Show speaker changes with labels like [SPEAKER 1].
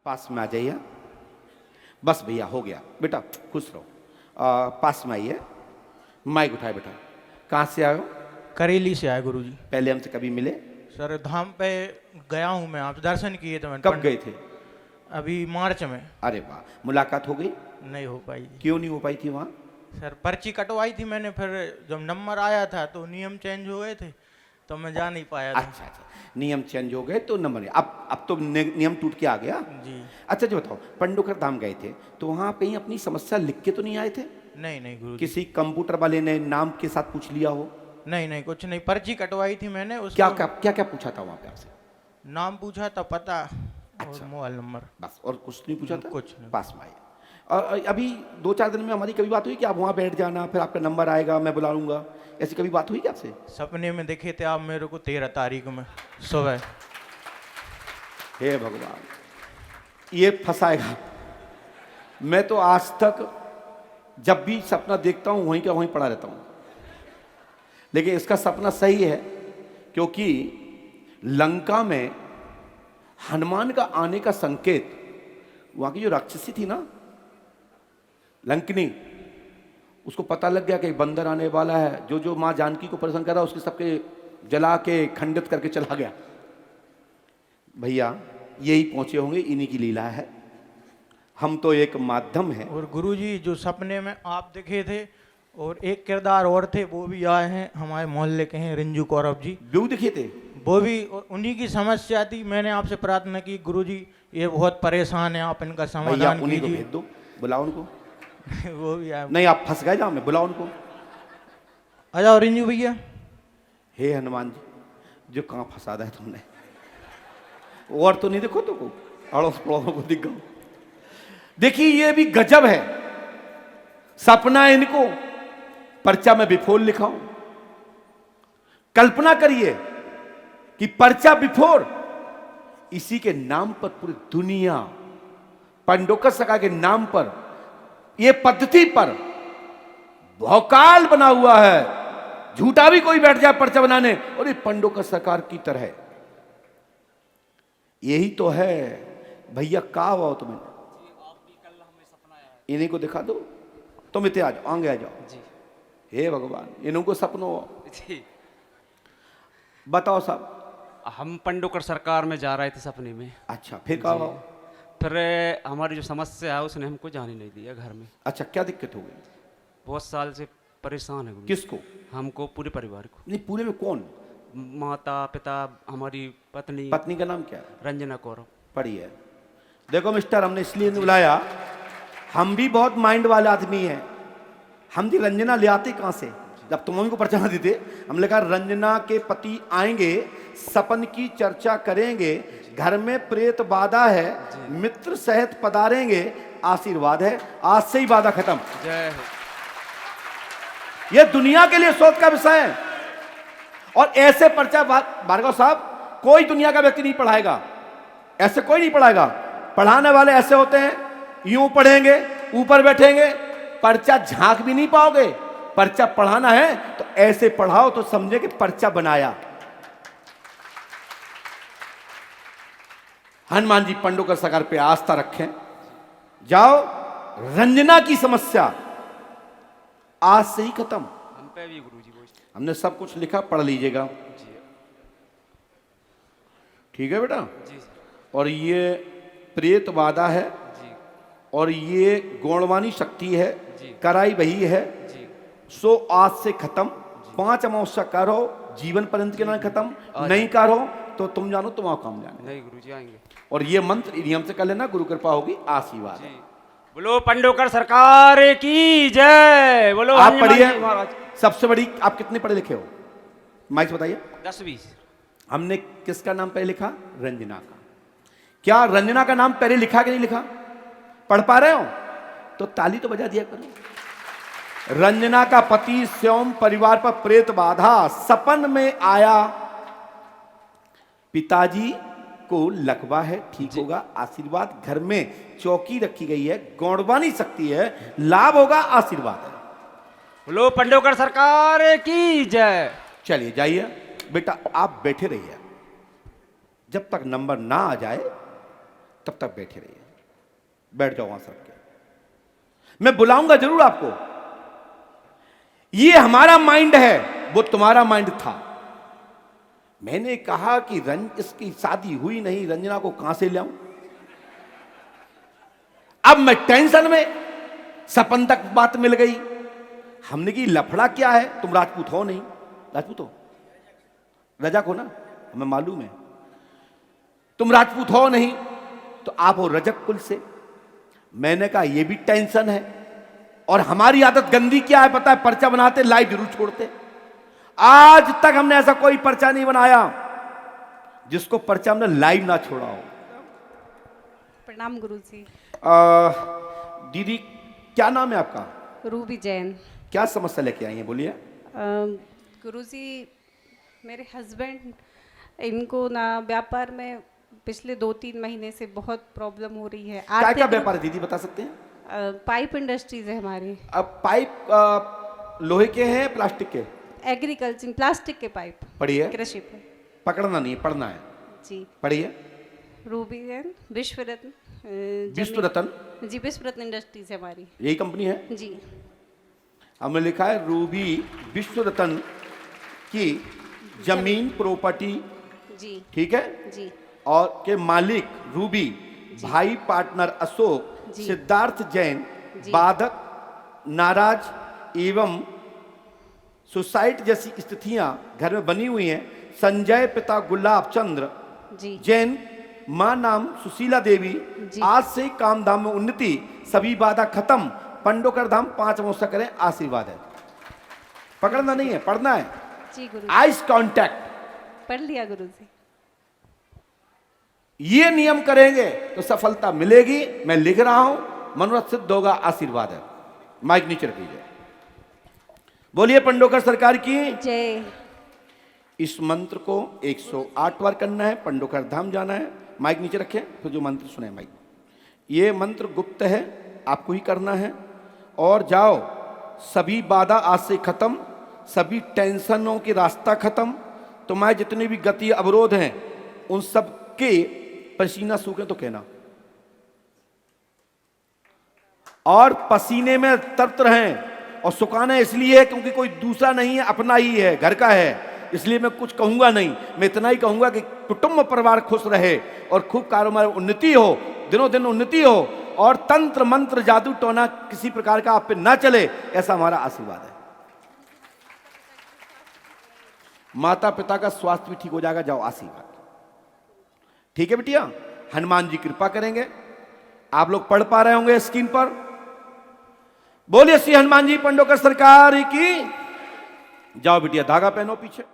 [SPEAKER 1] पास में आ जाइए। बस भैया हो गया बेटा, खुश रहो। पास में आइए, माइक उठाए बेटा। कहाँ से आए हो?
[SPEAKER 2] करेली से आए गुरुजी।
[SPEAKER 1] पहले हमसे कभी मिले?
[SPEAKER 2] सर धाम पे गया हूँ मैं, आप दर्शन किए थे मैंने।
[SPEAKER 1] कब गए थे?
[SPEAKER 2] अभी मार्च में।
[SPEAKER 1] अरे वाह, मुलाकात हो गई?
[SPEAKER 2] नहीं हो पाई।
[SPEAKER 1] क्यों नहीं हो पाई थी वहाँ?
[SPEAKER 2] सर पर्ची कटवाई थी मैंने, फिर जब नंबर आया था तो नियम चेंज हो गए थे तो मैं जा नहीं पाया था।
[SPEAKER 1] अच्छा अच्छा, नियम चेंज हो गए तो नंबर अब तो नियम टूट के आ गया
[SPEAKER 2] जी।
[SPEAKER 1] अच्छा जी बताओ, पंडोकर धाम गए थे तो वहाँ कहीं अपनी समस्या लिख के तो नहीं आए थे?
[SPEAKER 2] नहीं नहीं गुरुजी।
[SPEAKER 1] किसी कंप्यूटर वाले ने नाम के साथ पूछ लिया हो?
[SPEAKER 2] नहीं नहीं, कुछ नहीं, पर्ची कटवाई थी मैंने।
[SPEAKER 1] क्या क्या क्या क्या पूछा था वहाँ पे आपसे?
[SPEAKER 2] नाम पूछा था, पता
[SPEAKER 1] अच्छा।
[SPEAKER 2] और मोबाइल नंबर,
[SPEAKER 1] बस, और कुछ नहीं पूछा था?
[SPEAKER 2] कुछ नहीं।
[SPEAKER 1] पास में आए। और अभी 2-4 दिन में हमारी कभी बात हुई कि आप वहाँ बैठ जाना, फिर आपका नंबर आएगा, मैं बुला लूंगा, ऐसी कभी बात हुई क्या आपसे?
[SPEAKER 2] सपने में देखे थे आप मेरे को 13 तारीख में सुबह।
[SPEAKER 1] हे भगवान, ये फंसाएगा। मैं तो आज तक जब भी सपना देखता हूँ वहीं का वहीं पड़ा रहता हूँ, लेकिन इसका सपना सही है क्योंकि लंका में हनुमान का आने का संकेत, वहां की जो राक्षसी थी ना लंकिनी, उसको पता लग गया कि बंदर आने वाला है। जो जो माँ जानकी को परेशान कर रहा उसके सबके जला के खंडित करके चला गया। भैया यही पहुंचे होंगे, इन्हीं की लीला है, हम तो एक माध्यम है।
[SPEAKER 2] और गुरुजी जो सपने में आप दिखे थे और एक किरदार और थे वो भी आए हैं, हमारे मोहल्ले के हैं, रिंजू कौरव जी,
[SPEAKER 1] व्यू दिखे थे
[SPEAKER 2] वो भी। उन्हीं की समस्या थी, मैंने आपसे प्रार्थना की गुरुजी ये बहुत परेशान है, आप इनका
[SPEAKER 1] भैया,
[SPEAKER 2] समाधान
[SPEAKER 1] उन्हीं को
[SPEAKER 2] कीजिए।
[SPEAKER 1] भेज दो, बुलाओ उनको।
[SPEAKER 2] वो भी आए।
[SPEAKER 1] नहीं आप फंस गए जाओ, मैं बुलाओ उनको।
[SPEAKER 2] आ जाओ रिंजू भैया।
[SPEAKER 1] हे हनुमान जी, जो कहाँ फंसा दिया तुमने, और तो नहीं देखो तो को अड़ोस पड़ोसों को दिख गो। देखिए ये भी गजब है, सपना इनको पर्चा में बिफोर लिखाऊं। कल्पना करिए कि पर्चा बिफोर, इसी के नाम पर पूरी दुनिया, पंडोकर सखा के नाम पर, ये पद्धति पर भौकाल बना हुआ है। झूठा भी कोई बैठ जाए पर्चा बनाने, और ये पंडोकर सरकार की तरह। यही तो है भैया, का हुआ तुम्हें? इन्हीं को दिखा दो, तुम इतने आ जाओ, आगे आ जाओ जी। हे भगवान, इन्हों को सपनों जी। बताओ साहब।
[SPEAKER 3] हम पंडोकर सरकार में जा रहे थे सपने में।
[SPEAKER 1] अच्छा, फिर क्या हुआ?
[SPEAKER 3] फिर हमारी जो समस्या है उसने हमको जाने नहीं दिया घर में।
[SPEAKER 1] अच्छा, क्या दिक्कत हो गई?
[SPEAKER 3] बहुत साल से परेशान है।
[SPEAKER 1] किसको?
[SPEAKER 3] हमको, पूरे परिवार को।
[SPEAKER 1] नहीं, पूरे में कौन?
[SPEAKER 3] माता पिता, हमारी पत्नी।
[SPEAKER 1] पत्नी का नाम क्या है?
[SPEAKER 3] रंजना कौरव।
[SPEAKER 1] पढ़ी है। देखो मिस्टर, हमने इसलिए नहीं बुलाया, हम भी बहुत माइंड वाले आदमी हैं। हम भी रंजना ले आते कहां से? जब तुम को पर्चा देते, हमने कहा रंजना के पति आएंगे, सपन की चर्चा करेंगे, घर में प्रेत बाधा है, मित्र सहित पधारेंगे, आशीर्वाद है। आज से ही बाधा खत्म।
[SPEAKER 3] जय हो।
[SPEAKER 1] यह दुनिया के लिए सोच का विषय है। और ऐसे पर्चा भार्गव साहब कोई दुनिया का व्यक्ति नहीं पढ़ाएगा, ऐसे कोई नहीं पढ़ाएगा। पढ़ाने वाले ऐसे होते हैं, यूं पढ़ेंगे, ऊपर बैठेंगे, पर्चा झांक भी नहीं पाओगे। पर्चा पढ़ाना है तो ऐसे पढ़ाओ तो समझे कि पर्चा बनाया। हनुमान जी पंडोकर सरकार पे आस्था रखें। जाओ, रंजना की समस्या आज से ही खत्म।
[SPEAKER 3] हम पे भी गुरुजी वो।
[SPEAKER 1] हमने सब कुछ लिखा, पढ़ लीजिएगा। ठीक है बेटा
[SPEAKER 3] जी।
[SPEAKER 1] और ये प्रेत बाधा है
[SPEAKER 3] जी।
[SPEAKER 1] और ये गौणवानी शक्ति है,
[SPEAKER 3] जी।
[SPEAKER 1] कराई वही है।
[SPEAKER 3] जी।
[SPEAKER 1] सो आज से खत्म। 5 अमावस्या करो, जीवन पर्यंत के ना खत्म। नहीं करो तो तुम जानो, तुम्हारा काम जाने।
[SPEAKER 3] नहीं गुरुजी आएंगे।
[SPEAKER 1] और ये मंत्र नियम से कर लेना, गुरु कृपा होगी, आशीर्वाद है।
[SPEAKER 3] बोलो पंडोकर सरकार की जय। बोलो
[SPEAKER 1] आप पढ़िए।
[SPEAKER 3] महाराज।
[SPEAKER 1] सबसे बड़ी, आप कितने पढ़े लिखे हो? माइक से बताइए।
[SPEAKER 3] 10-20।
[SPEAKER 1] हमने किसका नाम पहले लिखा? रंजना का। क्या रंजना का नाम पहले लिखा कि नहीं लिखा? पढ़ पा रहे हो तो ताली तो बजा दिया करो। रंजना का पति स्वयं परिवार पर प्रेत बाधा, सपन में आया, पिताजी को लकवा है, ठीक होगा, आशीर्वाद। घर में चौकी रखी गई है, गौड़वानी शक्ति है, लाभ होगा, आशीर्वाद है।
[SPEAKER 3] बोलो पंडोकर सरकार की जय।
[SPEAKER 1] चलिए जाइए बेटा, आप बैठे रहिए, जब तक नंबर ना आ जाए तब तक बैठे रहिए, बैठ जाओ वहां सबके, मैं बुलाऊंगा जरूर आपको। ये हमारा माइंड है, वो तुम्हारा माइंड था। मैंने कहा कि इसकी शादी हुई नहीं, रंजना को कहां से लाऊं? अब मैं टेंशन में, सपन तक बात मिल गई। हमने की लफड़ा क्या है, तुम राजपूत हो नहीं? राजपूत हो, रजक हो ना, हमें मालूम है। तुम राजपूत हो नहीं तो आप हो रजक कुल से। मैंने कहा ये भी टेंशन है, और हमारी आदत गंदी क्या है पता है? पर्चा बनाते लाइव जरूर छोड़ते। आज तक हमने ऐसा कोई पर्चा नहीं बनाया जिसको पर्चा हमने लाइव ना छोड़ा हो।
[SPEAKER 4] प्रणाम गुरुजी।
[SPEAKER 1] दीदी क्या नाम है आपका?
[SPEAKER 4] रूबी जैन।
[SPEAKER 1] क्या समस्या लेके आई हैं, बोलिए।
[SPEAKER 4] गुरुजी, मेरे हस्बैंड, इनको ना व्यापार में पिछले 2-3 महीने से बहुत प्रॉब्लम हो रही है।
[SPEAKER 1] क्या क्या व्यापार है दीदी, बता सकते हैं?
[SPEAKER 4] पाइप इंडस्ट्रीज है हमारी।
[SPEAKER 1] अब पाइप लोहे के हैं प्लास्टिक के?
[SPEAKER 4] एग्रीकल्चर, प्लास्टिक के पाइप।
[SPEAKER 1] पढ़िए,
[SPEAKER 4] कृषि पे।
[SPEAKER 1] पकड़ना नहीं है, पढ़ना है
[SPEAKER 4] जी।
[SPEAKER 1] पढ़िए।
[SPEAKER 4] रूबी जैन, विश्व रत्न।
[SPEAKER 1] विश्व रत्न?
[SPEAKER 4] जी, विश्व रत्न इंडस्ट्रीज है हमारी।
[SPEAKER 1] यही कंपनी है
[SPEAKER 4] जी।
[SPEAKER 1] हमने लिखा है रूबी विश्व रत्न की जमीन प्रॉपर्टी,
[SPEAKER 4] जी
[SPEAKER 1] ठीक है,
[SPEAKER 4] जी
[SPEAKER 1] और के मालिक रूबी, भाई पार्टनर अशोक,
[SPEAKER 4] जी।
[SPEAKER 1] सिद्धार्थ जैन,
[SPEAKER 4] जी।
[SPEAKER 1] बाधक नाराज एवं सुसाइड जैसी स्थितियां घर में बनी हुई हैं। संजय पिता गुलाब चंद्र
[SPEAKER 4] जी
[SPEAKER 1] जैन, मां नाम सुशीला देवी।
[SPEAKER 4] जी।
[SPEAKER 1] आज से काम धाम में उन्नति, सभी बाधा खत्म, पंडोकर धाम 5 अमावस्या करें, आशीर्वाद है। पकड़ना नहीं है, पढ़ना है।
[SPEAKER 4] जी गुरु।
[SPEAKER 1] आइस कांटेक्ट,
[SPEAKER 4] पढ़ लिया गुरुजी।
[SPEAKER 1] ये नियम करेंगे तो सफलता मिलेगी। मैं लिख रहा हूं, मनोरथ सिद्ध होगा, आशीर्वाद है। माइक नीचे रखिए। बोलिए पंडोकर सरकार की
[SPEAKER 4] जय।
[SPEAKER 1] इस मंत्र को 108 बार करना है, पंडोकर धाम जाना है। माइक नीचे रखें, फिर जो मंत्र सुने माइक। ये मंत्र गुप्त है, आपको ही करना है। और जाओ, सभी बाधा आज से खत्म, सभी टेंशनों की रास्ता खत्म। तुम्हारे जितने भी गति अवरोध हैं उन सब के पसीना सूखे तो कहना, और पसीने में तृप्त रहें। और सुखाना इसलिए है क्योंकि कोई दूसरा नहीं है, अपना ही है, घर का है। इसलिए मैं कुछ कहूंगा नहीं, मैं इतना ही कहूंगा कि कुटुंब परिवार खुश रहे और खूब कारोबार में उन्नति हो, दिनों दिन उन्नति हो, और तंत्र मंत्र जादू टोना किसी प्रकार का आप पे ना चले, ऐसा हमारा आशीर्वाद है। माता पिता का स्वास्थ्य भी ठीक हो जाएगा, जाओ आशीर्वाद। ठीक है बिटिया, हनुमान जी कृपा करेंगे। आप लोग पढ़ पा रहे होंगे स्क्रीन पर। बोलिए श्री हनुमान जी पंडोकर सरकार की। जाओ बिटिया, धागा पहनो पीछे।